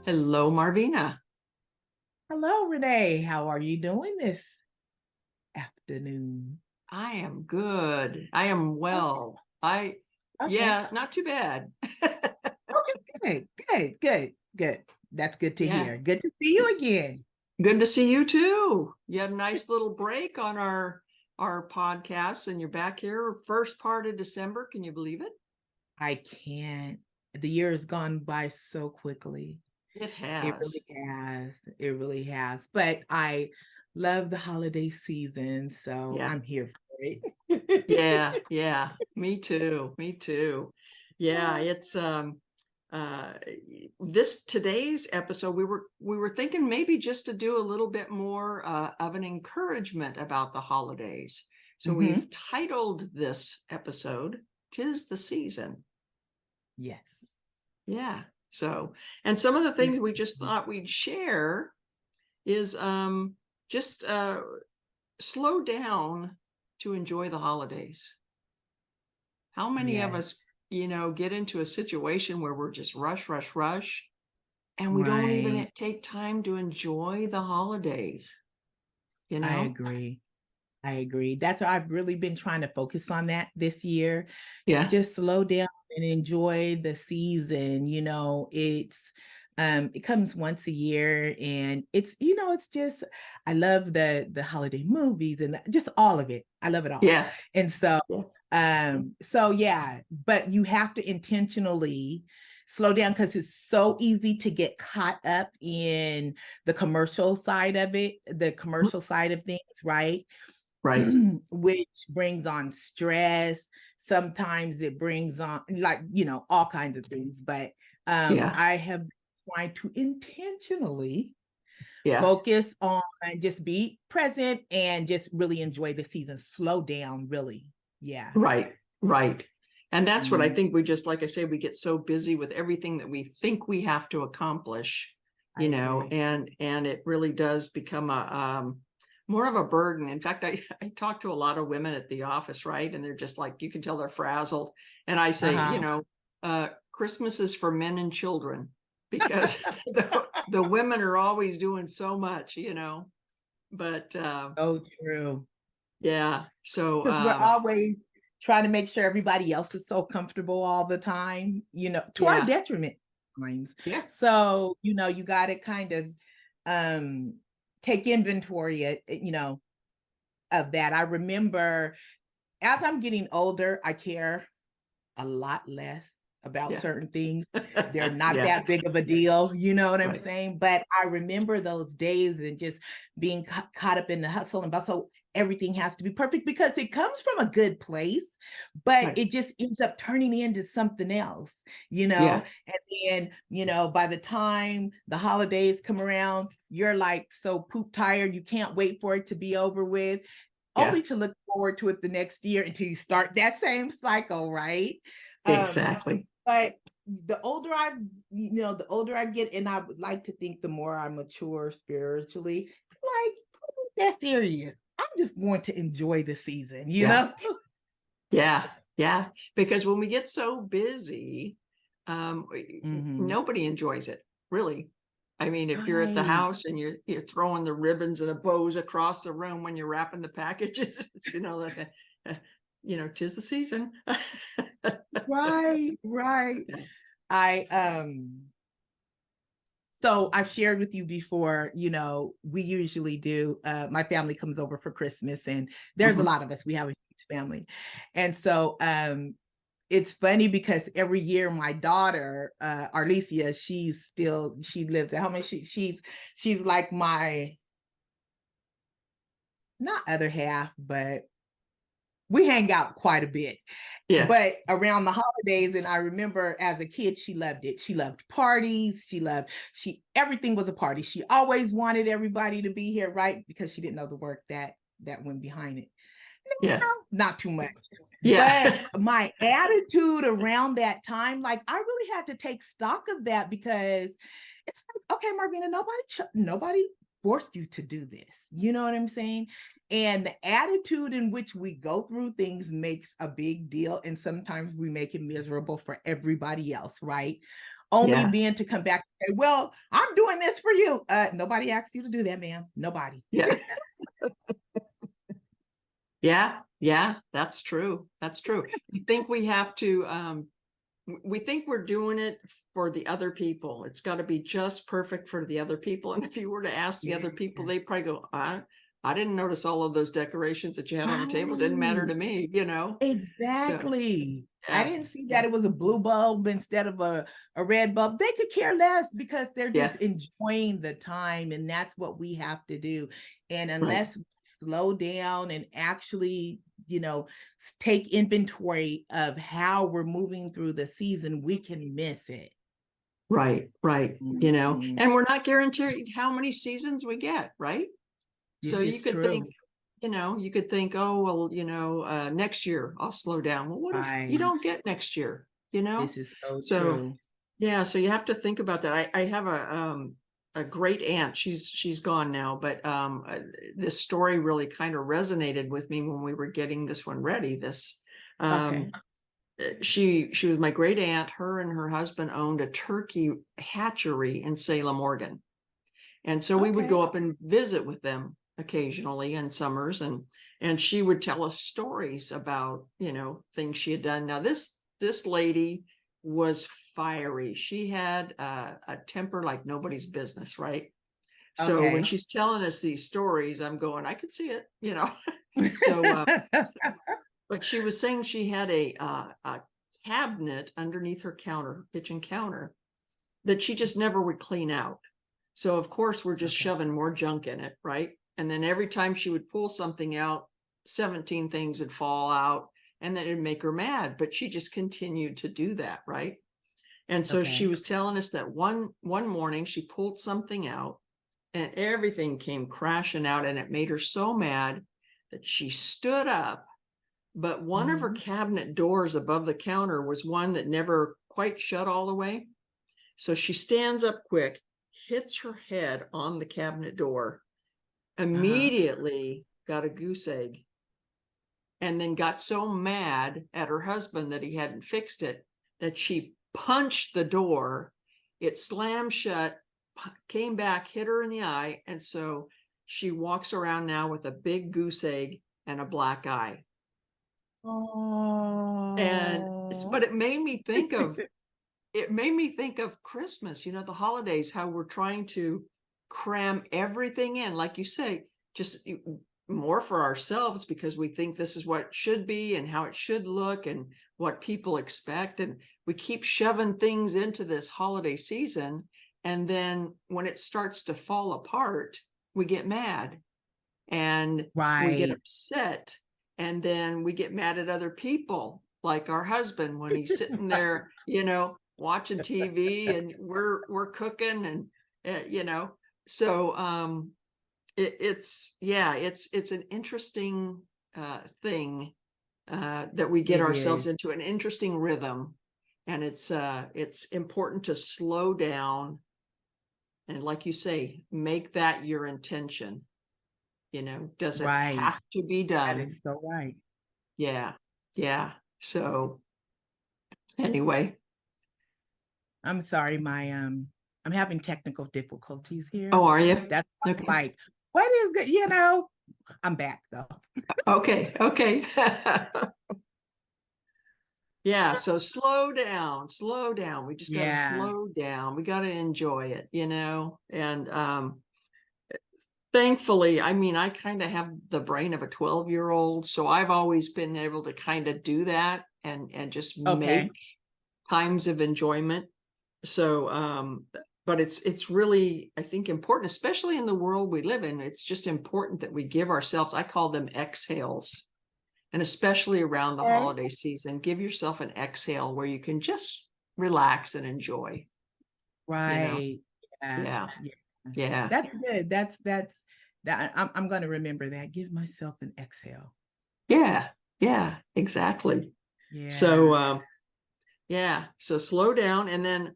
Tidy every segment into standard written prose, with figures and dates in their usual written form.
Hello, Marvina. Hello, Renee. How are you doing this afternoon? I am good. I am Okay, well. okay, Yeah, not too bad. okay, good. That's good to Yeah, hear. Good to see you again. good to see you too. You had a nice little break on our podcast, and you're back here first part of December. Can you believe it? I can't. The year has gone by so quickly. It It really has. has. It really has. But I love the holiday season, so Yeah, I'm here for it. yeah. Me too. Me too. Yeah, it's uh this today's episode we were thinking maybe just to do a little bit more of an encouragement about the holidays. So we've Hmm. titled this episode "'Tis the Season." Yes. Yeah. So, and some of the This- things we just thought we'd share is just slow down to enjoy the holidays. How many of Yes. us, get into a situation where we're just rush, and we don't even Right. take time to enjoy the holidays, you I know? agree. I agree. That's why I've really been trying to focus on that this year. Yeah, Just slow down and enjoy the season. It comes once a year and it's just I love the holiday movies and just all of it. I love it all. yeah, And so yeah, so yeah, but you have to intentionally slow down because it's so easy to get caught up in the commercial side of it, the commercial side of things, right? right. Which brings on stress. Sometimes it brings on all kinds of things. But Yeah, I have tried to intentionally yeah, focus on just be present and just really enjoy the season. Slow down, really. Yeah. right. And that's what I Mm, think we just, like I say, we get so busy with everything that we think we have to accomplish, I agree. and it really does become a more of a burden. In fact, I talk to a lot of women at the office, right? And they're just like, you can tell they're frazzled. And I say, Uh-huh. Christmas is for men and children because the women are always doing so much. But Oh, true. yeah, so Because we're always trying to make sure everybody else is so comfortable all the time, to our yeah, detriment times. yeah, So, you got to kind of um take inventory of that. I remember as I'm getting older, I care a lot less about yeah, certain things. They're not yeah, that big of a deal, you know what I'm right, saying? But I remember those days and just being caught up in the hustle and bustle. Everything has to be perfect because it comes from a good place, but right, it just ends up turning into something else, yeah, And then, by the time the holidays come around, you're like so poop tired, you can't wait for it to be over with, yeah, only to look forward to it the next year until you start that same cycle, right? Um, exactly. but the older I get, and I would like to think the more I mature spiritually, like that serious. I'm just going to enjoy the season, Yeah, yeah, yeah. Because when we get so busy, um, Hmm. nobody enjoys it, really. I mean, if you're at the Right. house and you're throwing the ribbons and the bows across the room when you're wrapping the packages, like tis the season. Right. Yeah. I So I've shared with you before, we usually do, my family comes over for Christmas and there's a Mhm. lot of us. We have a huge family. And so it's funny because every year my daughter, Arlesia, she lives at home and she's like my not other half, but we hang out quite a bit. Yeah, But around the holidays, and I remember as a kid, she loved it. She loved parties. She everything was a party. She always wanted everybody to be here, right? Because she didn't know the work that went behind it. yeah, Not too much. But yeah, my attitude around that time, like I really had to take stock of that because it's like, okay, Marvina, nobody forced you to do this. You know what I'm saying? And the attitude in which we go through things makes a big deal. And sometimes we make it miserable for everybody else, right? Only Yeah. then to come back and say, well, I'm doing this for you. Nobody asked you to do that, ma'am. Nobody. Yeah. Yeah. Yeah. That's true. That's true. We think we have to, we think we're doing it for the other people. It's got to be just perfect for the other people. And if you were to ask the Yeah. other people, they probably go, I didn't notice all of those decorations that you had on the table. Didn't matter to Right. me, So Exactly. I yeah, didn't see yeah, that it was a blue bulb instead of a red bulb. They could care less because they're just yeah, enjoying the time. And that's what we have to do. And right, unless we slow down and actually, take inventory of how we're moving through the season, we can miss it. right. Mhm. And we're not guaranteed how many seasons we get, right? So This you is could think, true. oh, well, next year I'll slow down. Well, what if you Right. don't get next year, This is so So true. yeah, so you have to think about that. I have a great aunt. She's gone now, but this story really kind of resonated with me when we were getting this one ready. Okay. Um she was my great aunt. Her and her husband owned a turkey hatchery in Salem, Oregon. And so we would Okay. go up and visit with them occasionally in summers, and she would tell us stories about, things she had done. Now this lady was fiery. She had a temper like nobody's business, right? So when Okay. she's telling us these stories, I'm going, I could see it. So but she was saying she had a cabinet underneath her counter, kitchen counter, that she just never would clean out. So of course we're just Okay. shoving more junk in it, right? And then every time she would pull something out, 17 things would fall out, and then it'd make her mad, but she just continued to do that, right? And so she Okay. was telling us that one morning she pulled something out and everything came crashing out, and it made her so mad that she stood up, but one of her Mhm. cabinet doors above the counter was one that never quite shut all the way. So she stands up quick, hits her head on the cabinet door, Uh-huh. immediately got a goose egg, and then got so mad at her husband that he hadn't fixed it that she punched the door. It slammed shut, came back, hit her in the eye. And so she walks around now with a big goose egg and a black eye. But Oh. it made me think of Christmas, the holidays, how we're trying to cram everything in, like you say, just more for ourselves because we think this is what it should be and how it should look and what people expect. And we keep shoving things into this holiday season. And then when it starts to fall apart, we get mad and we get Right. upset, and then we get mad at other people like our husband when he's sitting there watching TV and we're cooking, and uh, you know so it's an interesting thing that we get It ourselves is. into, an interesting rhythm, and it's important to slow down and, like you say, make that your intention. Does it Right. have to be That done? is so right. Yeah. Yeah. So anyway. I'm sorry, I'm having technical difficulties Oh, here. are you? That's why I'm Okay. like, what is it? I'm back though. Okay. Okay. Yeah. So slow down, slow down. We just got to Yeah. slow down. We got to enjoy it. And thankfully, I mean, I kind of have the brain of a 12-year-old. So I've always been able to kind of do that and just Okay. make times of enjoyment. So but it's really, I think, important, especially in the world we live in. It's just important that we give ourselves, I call them exhales, and especially around the Okay. holiday season, give yourself an exhale where you can just relax and enjoy. you know Right. Yeah. yeah, Yeah. yeah, That's good. That's that I'm gonna remember that. Give myself an exhale. yeah, yeah, exactly. So Yeah. yeah, so slow down, and then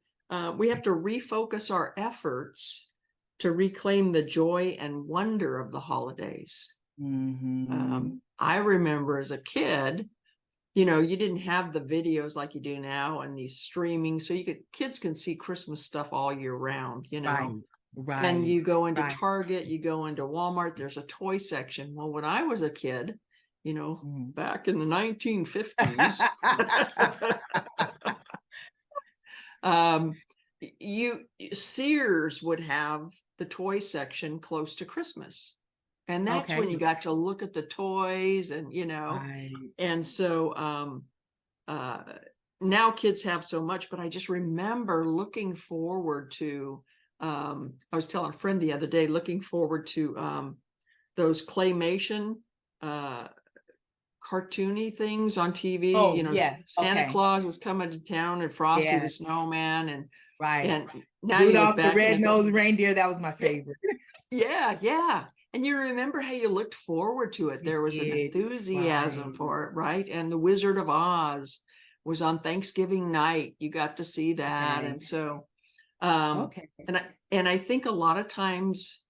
we have to refocus our efforts to reclaim the joy and wonder of the holidays. Mhm. I remember as a kid, you know, you didn't have the videos like you do now and these streaming, so kids can see Christmas stuff all year round, you know. Right, And right, you go into right. Target, you go into Walmart, there's a toy section. Well, when I was a kid, you know, Mhm. back in the 1950s, um, Sears would have the toy section close to Christmas. And that's Okay, when you got to look at the toys and, you know, right. and so uh now kids have so much, but I just remember looking forward to I was telling a friend the other day, looking forward to those claymation uh cartoony things on TV, you Oh, know, yes, Santa okay. Claus is coming to town and Frosty the Yeah, Snowman right. and now you look Rudolph the back and you go, Red-Nosed Reindeer, that was my yeah, favorite. yeah, yeah. And you remember how you looked forward to it. We There was an did, enthusiasm right, for it, right? And The Wizard of Oz was on Thanksgiving night. You got to see that. okay, And so um okay. and I think a lot of times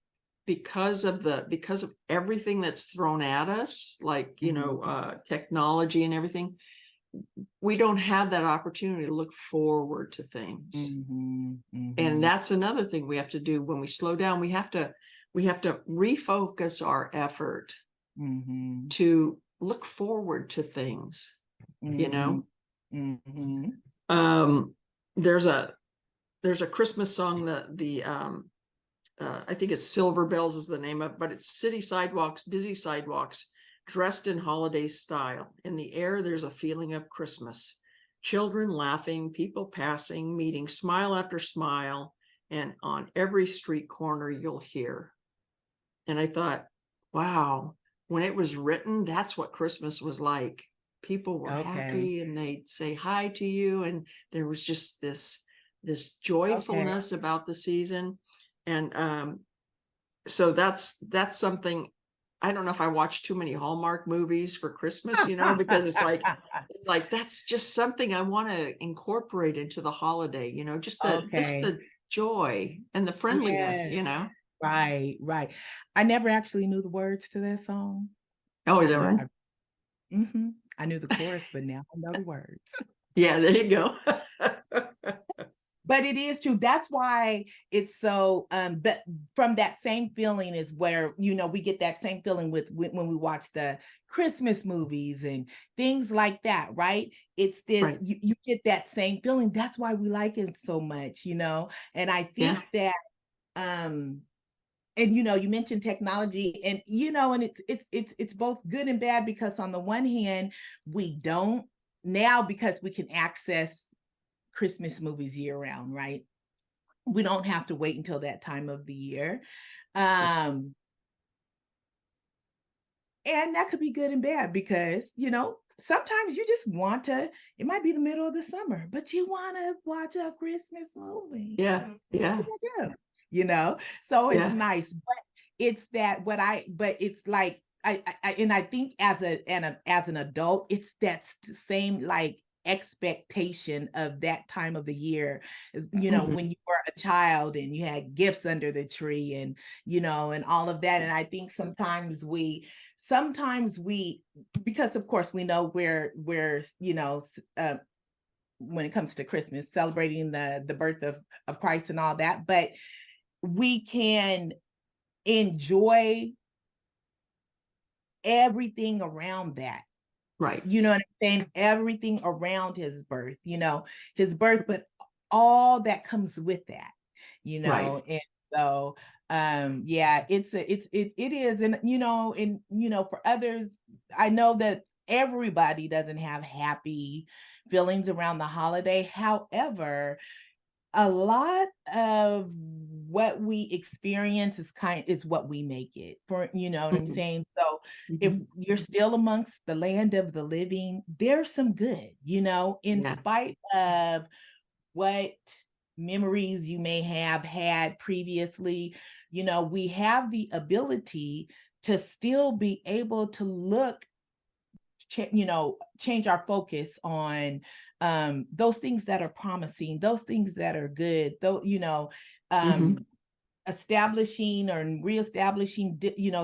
because of everything that's thrown at us, like, you know, Mhm, technology and everything, we don't have that opportunity to look forward to things. mhm, And mhm, that's another thing we have to do when we slow down. We have to refocus our effort mhm, to look forward to things, you mhm, know. mhm. um there's a Christmas song, I think it's Silver Bells is the name of it, but it's city sidewalks, busy sidewalks, dressed in holiday style. In the air, there's a feeling of Christmas. Children laughing, people passing, meeting smile after smile, and on every street corner you'll hear. And I thought, wow, when it was written, that's what Christmas was like. People were Okay, happy and they'd say hi to you, and there was just this okay. joyfulness about the season. And so that's something. I don't know if I watch too many Hallmark movies for Christmas, you know, because it's like that's just something I want to incorporate into the holiday, you know, just Okay, the joy and the friendliness, yeah, you know. right, right. I never actually knew the words to that song. Oh, is that I right? I mhm, I knew the chorus, but now I know the words. Yeah, there you go. But it is true. That's why it's so but from that same feeling is where, you know, we get that same feeling with when we watch the Christmas movies and things like that, right? It's this Right. you get that same feeling. That's why we like it so much, you know. And I Yeah. think that um and you know, you mentioned technology, and you know, and it's both good and bad, because on the one hand we don't now, because we can access Christmas movies year round, right? We don't have to wait until that time of the year. Um, and that could be good and bad, because, you know, sometimes you just want to, it might be the middle of the summer, but you want to watch a Christmas movie. Yeah. So Yeah. you do, you know? So it's Yeah. nice. But it's that but it's like, and I think as an adult, it's that same like expectation of that time of the year, you know, Mhm. when you were a child and you had gifts under the tree, and you know, and all of that. And I think sometimes we, because of course we know we're you know, when it comes to Christmas, celebrating the birth of Christ and all that, but we can enjoy everything around that. Right. You know what I'm saying? Everything around his birth, you know, his birth, but all that comes with that, you Right. know. And so yeah, it is. And you know, for others, I know that everybody doesn't have happy feelings around the holiday. However, a lot of what we experience is what we make it for, you know what I'm Mhm. saying? So if Mhm. you're still amongst the land of the living, there's some good, you know, in Yeah. spite of what memories you may have had previously. You know, we have the ability to still be able to look, you know, change our focus on those things that are promising, those things that are good, though, you know, um Mhm. establishing or reestablishing,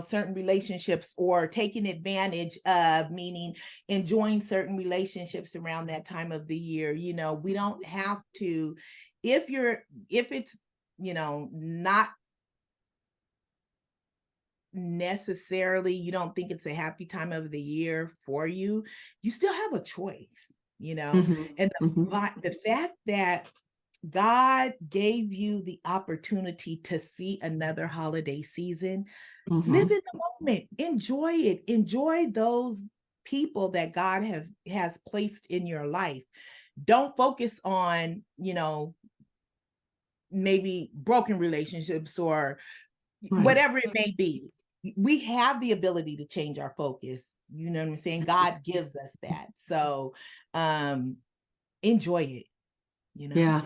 certain relationships, or taking advantage of, meaning enjoying certain relationships around that time of the year. We don't have to, if it's, not necessarily, you don't think it's a happy time of the year for you, you still have a choice, Mhm, and mhm, the fact that God gave you the opportunity to see another holiday season. Live mhm. in the moment, enjoy it, enjoy those people that God has placed in your life. Don't focus on, maybe broken relationships or Right. whatever it may be. We have the ability to change our focus. You know what I'm saying? God gives us that. So um enjoy it, you know? Yeah.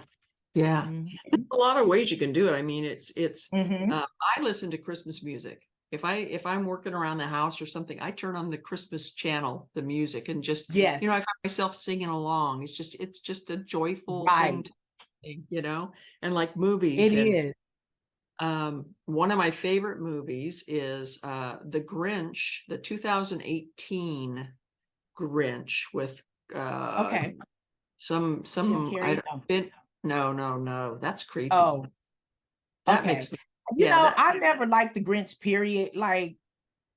Yeah. Mhm. A lot of ways you can do it. I mean, Mhm. I listen to Christmas music. If I'm working around the house or something, I turn on the Christmas channel, the music, and just, Yes, I find myself singing along. It's just a joyful thing right. to sing, and like It movies. And is. one of my favorite movies is The Grinch, the 2018 Grinch with uh Okay. Jim some I Carrey? don't fit. No, no, no. That's creepy. Oh, That okay. makes me, yeah, that I never liked the Grinch, period. Like,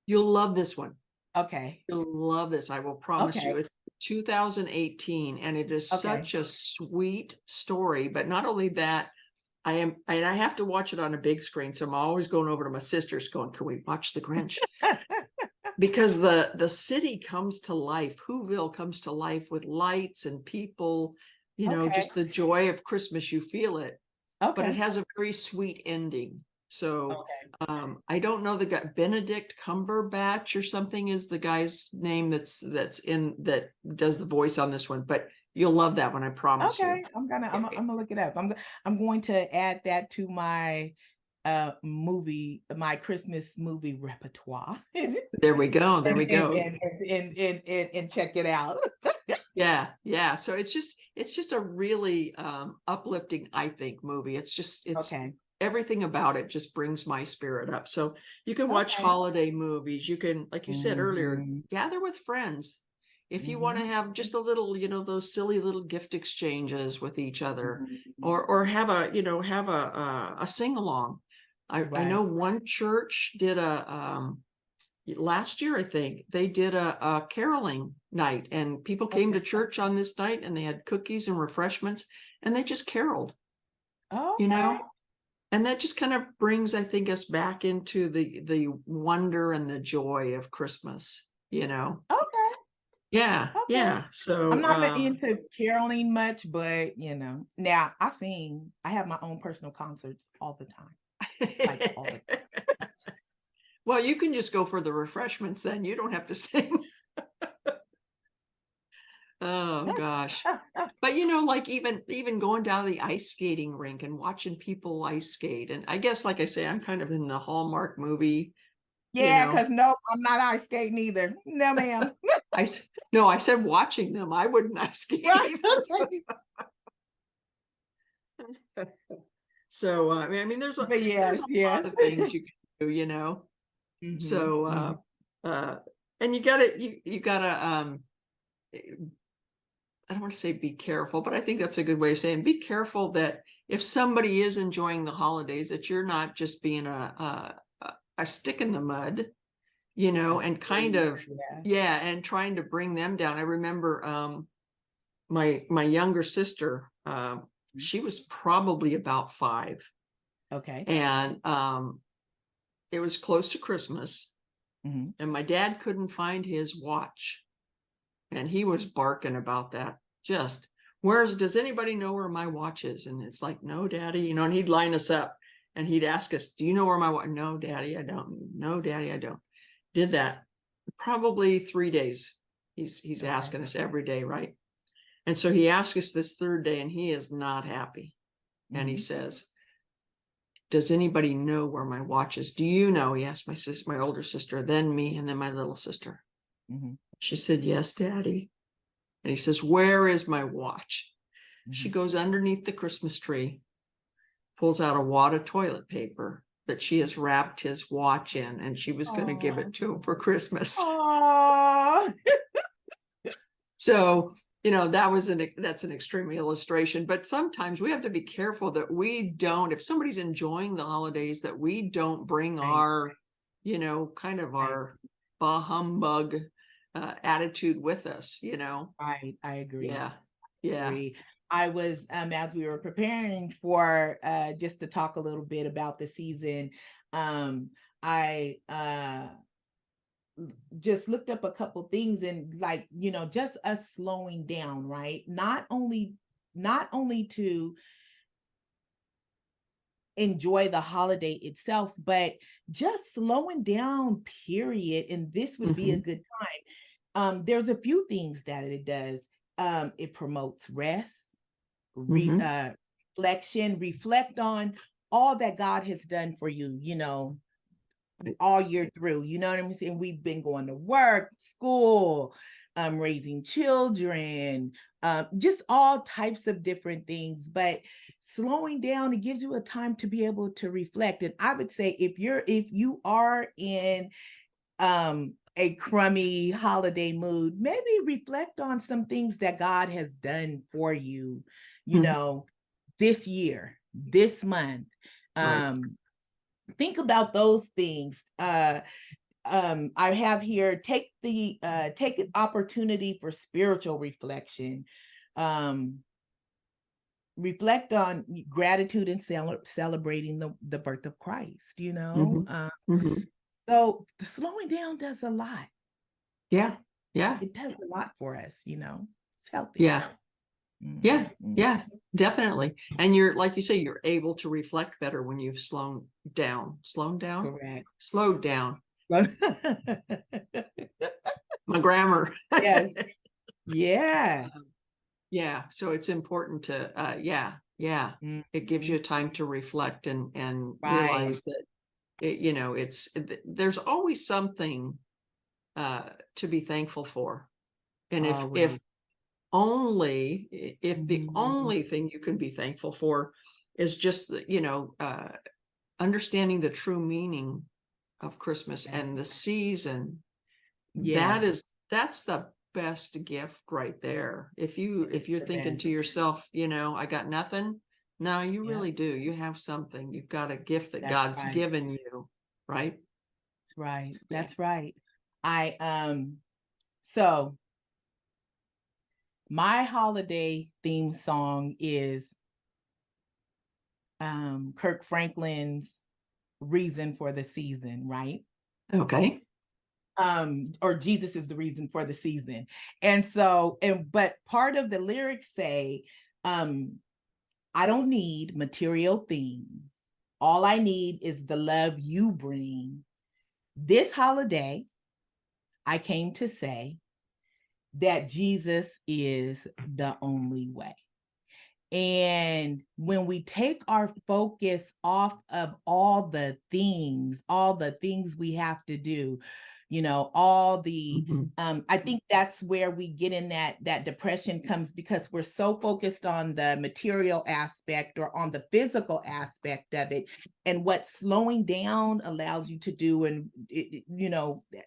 you'll love this one. okay. You'll love this, I will promise you. Okay. It's 2018, and it is Okay. such a sweet story, but not only that, I have to watch it on a big screen, so I'm always going over to my sister's going, "Can we watch The Grinch?" Because the city comes to life, Whoville comes to life with lights and people, Okay. just the joy of Christmas, you feel it. But it Okay. has a very sweet ending. So Okay. I don't know the guy. Benedict Cumberbatch or something is the guy's name that's in that does the voice on this one. But you'll love that one, I promise you. Okay. I'm gonna look it up. I'm going to add that to my my Christmas movie repertoire. and, There we go. There and, we go. and check it out. Yeah, yeah. So it's just a really uplifting, I think, movie. It's Okay. everything about it just brings my spirit up. So you can watch Okay. holiday movies. You can, like you said earlier, Mhm. gather with friends. If you want to Mhm. have just a little, those silly little gift exchanges with each other, Mhm. or have a sing along. I Right. know one church did a last year, I think they did a caroling night, and people came to Okay. church on this night, and they had cookies and refreshments, and they just caroled, you Okay. know, and that just kind of brings, I think, us back into the wonder and the joy of Christmas. Okay. Yeah, Okay. yeah. I'm So not into caroling much, but now I sing. I have my own personal concerts all the time, like all the well, you can just go for the refreshments, then you don't have to sing. Oh gosh. time. But like even going down to the ice skating rink and watching people ice skate. And I guess, like I say, I'm kind of in the Hallmark movie, you Yeah, know. because no, I'm not ice skating either. No, ma'am. No, I said watching them. I wouldn't ice skate Right. either. Okay. So I mean, But there's yes, a lot yes. of things you can do. hmm So hmm uh and you gotta I don't want to say be careful, but I think that's a good way of saying be careful that if somebody is enjoying the holidays, that you're not just being a stick in the mud, I and kind see. of, Yeah. yeah, and trying to bring them down. I remember my younger sister, she was probably about 5, Okay. and it was close to Christmas, hmm and my dad couldn't find his watch. And he was barking about that. Just, does anybody know where my watch is? And it's like, no, daddy, and he'd line us up and he'd ask us, do you know where my watch? No, daddy, I don't. No, daddy, I don't. Did that probably 3 days. He's Okay. asking us every day, right? And so he asked us this third day, and he is not happy. And he hmm says, does anybody know where my watch is? Do you know? He asked my older sister, then me, and then my little sister. hmm She said, yes, daddy. And he says, where is my watch? She hmm goes underneath the Christmas tree, pulls out a wad of toilet paper, that she has wrapped his watch in, and she was going to give Oh. it to him for Christmas. Oh. So, that's an extreme illustration, but sometimes we have to be careful that we don't, if somebody's enjoying the holidays, that we don't bring Right. our, kind of Right. our bah humbug attitude with us, Right. I agree. Yeah. Yeah. Agree. I was as we were preparing for just to talk a little bit about the season, I just looked up a couple things, and like, just us slowing down, right? Not only to enjoy the holiday itself, but just slowing down, period. And this would be a Mhm. good time. There's a few things that it does. It promotes rest, Mhm. reflection, reflect on all that God has done for you, Right. all year through. You know what I'm saying? We've been going to work, school, raising children, just all types of different things. But slowing down, it gives you a time to be able to reflect. And I would say if you are in a crummy holiday mood, maybe reflect on some things that God has done for you, Mhm. this year, this month. Right. Think about those things. I have here, take an opportunity for spiritual reflection. Um, Reflect on gratitude and celebrating the birth of Christ, Mhm. Mhm. so the slowing down does a lot. Yeah. Yeah. It does a lot for us, it's healthy. Yeah. Yeah. Mhm. Yeah. Definitely. And you're, like you say, you're able to reflect better when you've Correct. slowed down. My grammar. Yes. Yeah. Um, Yeah, so it's important to, yeah, it gives you Mhm. time to reflect and Right. realize that there's always something to be thankful for. And if Always. if the Mhm. only thing you can be thankful for is just understanding the true meaning of Christmas That- and the season, Yes. that's the best gift right there. If It's you're the thinking best. to yourself, I got nothing. No, you Yep. really do. You have something. You've got a gift that That's God's right. given you, right? That's right. Yeah. That's right. I so my holiday theme song is Kirk Franklin's Reason for the Season, right? Okay. Or Jesus is the reason for the season. And so, but part of the lyrics say, um, I don't need material things. All I need is the love you bring. This holiday, I came to say that Jesus is the only way. And when we take our focus off of all the things we have to do, all the Mhm. I think that's where we get in that depression comes, because we're so focused on the material aspect or on the physical aspect of it. And what slowing down allows you to do, and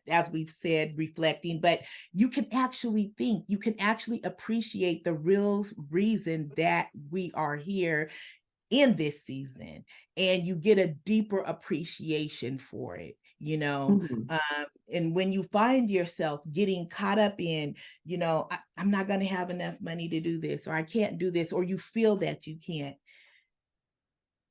as we've said, reflecting, but you can actually think, you can actually appreciate the real reason that we are here in this season, and you get a deeper appreciation for it. Mhm. And when you find yourself getting caught up in, I'm not going to have enough money to do this, or I can't do this, or you feel that you can't,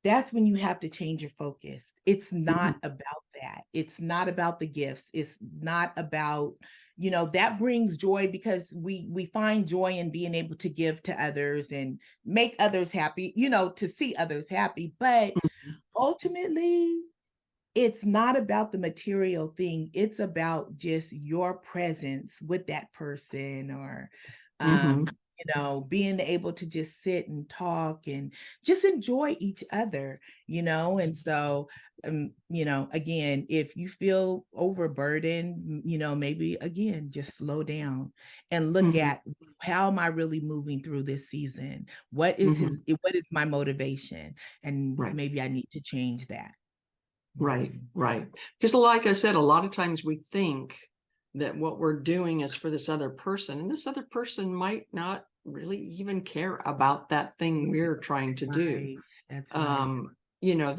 that's when you have to change your focus. It's Mhm. not about that. It's not about the gifts. It's not about, that brings joy, because we find joy in being able to give to others and make others happy, to see others happy. But Mhm. ultimately, it's not about the material thing. It's about just your presence with that person, or Mhm. being able to just sit and talk and just enjoy each other, and so again, if you feel overburdened, maybe again, just slow down and look Mhm. at, how am I really moving through this season? What Mhm. is my motivation? And Right. maybe I need to change that. Right, right. Because like I said, a lot of times we think that what we're doing is for this other person, and this other person might not really even care about that thing we're trying to do. Right. That's right. You know,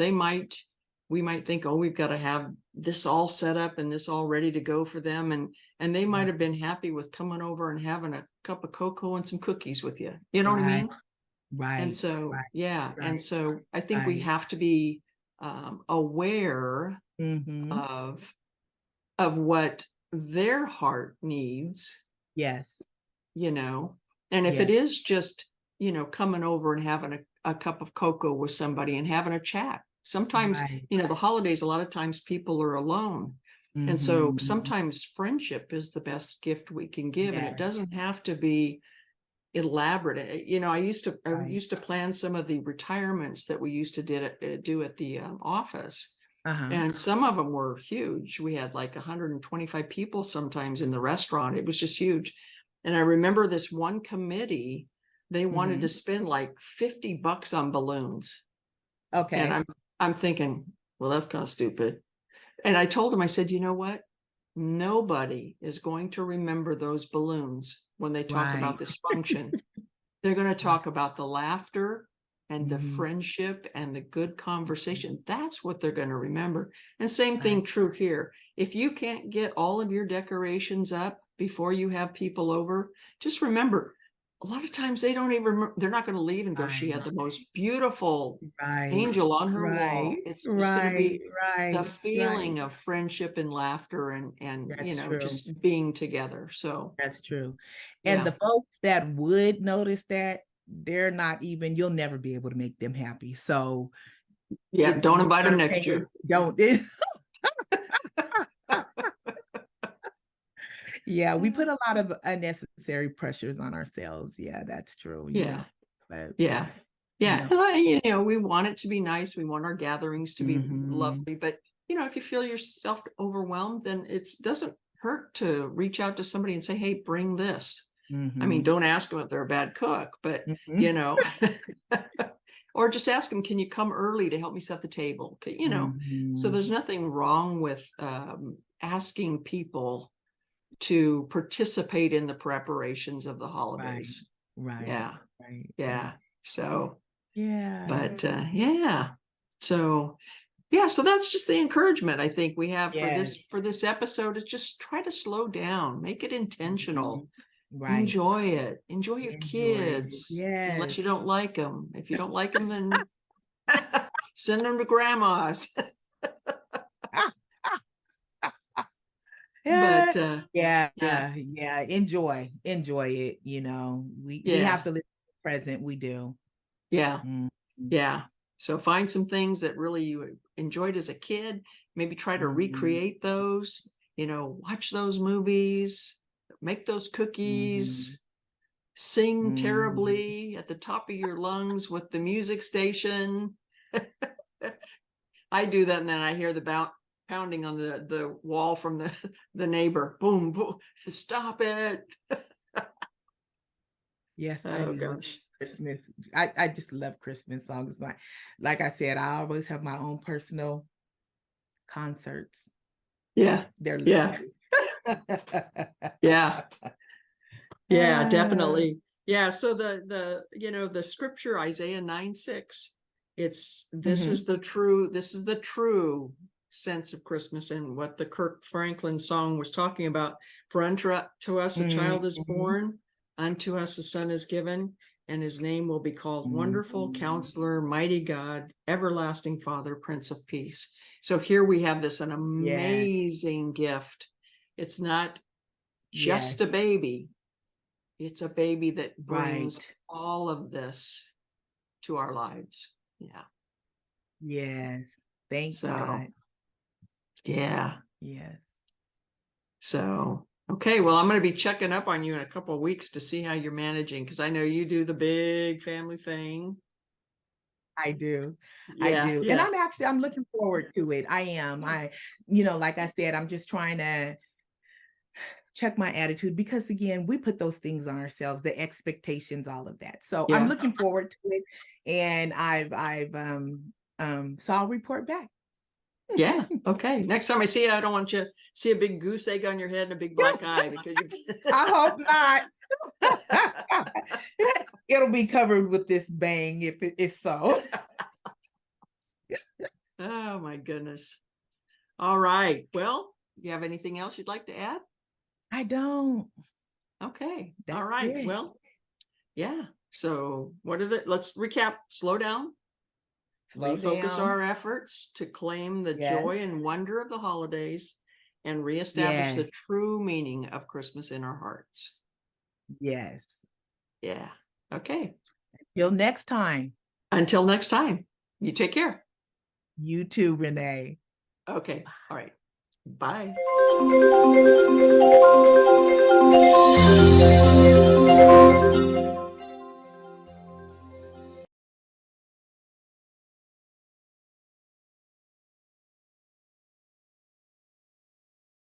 we might think, oh, we've got to have this all set up and this all ready to go for them. And they might have been happy with coming over and having a cup of cocoa and some cookies with you. You know what I Right. mean? And Right. so, Right. yeah. And Right. so I think we Right. have to be aware Mm-hmm. of what their heart needs, Yes. you know. And if it Yes. is just, you know, coming over and having a cup of cocoa with somebody and having a chat. Sometimes, Right. you know, the holidays, a lot of times people are alone. And so Mm-hmm. sometimes friendship is the best gift we can give. And it Yes. doesn't have to be elaborate. You know, I Right. used to plan some of the retirements that we used to do at the office. Uh-huh. And some of them were huge. We had like 125 people sometimes in the restaurant. It was just huge. And I remember this one committee, they wanted to Mm-hmm. spend like $50 on balloons. And Okay. I'm thinking, well, that's kind of stupid. And I told them, I said, you know what? Nobody is going to remember those balloons when they talk about Right. this function. They're going to Right. talk about the laughter and the Mm-hmm. friendship and the good conversation. That's what they're going to remember. And same Right. thing true here. If you can't get all of your decorations up before you have people over, just remember, a lot of times they don't even they're not going to leave and go, she Right. had the most beautiful Right. angel on her Right. wall. It's just going to Right. be the Right. Right. feeling of friendship and laughter and you That's know, true. just being together. So That's true. And yeah. the folks that would notice that, they're not even, you'll never be able to make them happy. So Yeah. it's Don't you're invite them gonna next pay it. year. Don't yeah, we put a lot of unnecessary pressures on ourselves. Yeah, that's true, Yeah. but Yeah. you Yeah. know. And you know, we want it to be nice. We want our gatherings to be Mhm. lovely. But, you know, if you feel yourself overwhelmed, then it doesn't hurt to reach out to somebody and say, hey, bring this. I mean, Mhm. don't ask them if they're a bad cook, but, you Mhm. know, or just ask them, can you come early to help me set the table? You know, so there's Mhm. nothing wrong with asking people to participate in the preparations of the Right. holidays. Right. Yeah. Right. Yeah. Right. So, Yeah. but yeah. So yeah, so that's just the encouragement I think we have Yes. for this episode is just try to slow down, make it Mhm. intentional, Right. enjoy it, enjoy your Enjoy it. kids, unless Yes. you don't like them. If you don't like them, then send them to grandma's. Yeah. But Yeah, yeah, yeah, enjoy it, we have yeah, to live present, we do. yeah. Mhm, Yeah. So find some things that really you enjoyed as a kid. Maybe try to mhm, recreate those, you know, watch those movies, make those mhm, cookies, sing mhm. terribly at the top of your lungs with the music station. I do that and then I hear the pounding on the wall from the neighbor. Boom, boom. Stop it. Yes, I Oh love gosh. Christmas. I just love Christmas songs. Like I said, I always have my own personal concerts. Yeah. They're Yeah. lovely. Yeah. Yeah, Ah, definitely. Yeah, so the you know the scripture Isaiah 9:6, it's mhm, this is the true sense of Christmas and what the Kirk Franklin song was talking about. For unto us a child is mhm, born, unto us a son is given, and his name will be called Wonderful mhm. Counselor, Mighty God, Everlasting Father, Prince of Peace. So here we have this an Yes, amazing gift. It's not just a yes, baby. It's a baby that brings right. all of this to our lives. Yeah. Yes. Thank So, God. yeah. Yes. So, okay. Well, I'm going to be checking up on you in a couple of weeks to see how you're managing because I know you do the big family thing. I do. I Yeah. do. And Yeah. I'm looking forward to it. I am. Yeah. Like I said, I'm just trying to check my attitude because again, we put those things on ourselves, the expectations, all of that. So I'm Yeah. looking forward to it. And so I'll report back. Yeah. Okay. Next time I see you, I don't want you to see a big goose egg on your head and a big black eye because you. I hope not. It'll be covered with this bang if so. Oh my goodness. All right. Well, you have anything else you'd like to add? I don't. Okay. All That's right. it. Well, yeah. So let's recap, slow down, Slow refocus down. our efforts to claim the Yes. joy and wonder of the holidays and reestablish the Yes. true meaning of Christmas in our hearts. Yes. Yeah. Okay. Till next time. Until next time, you take care. You too, Renee. Okay. All right. Bye.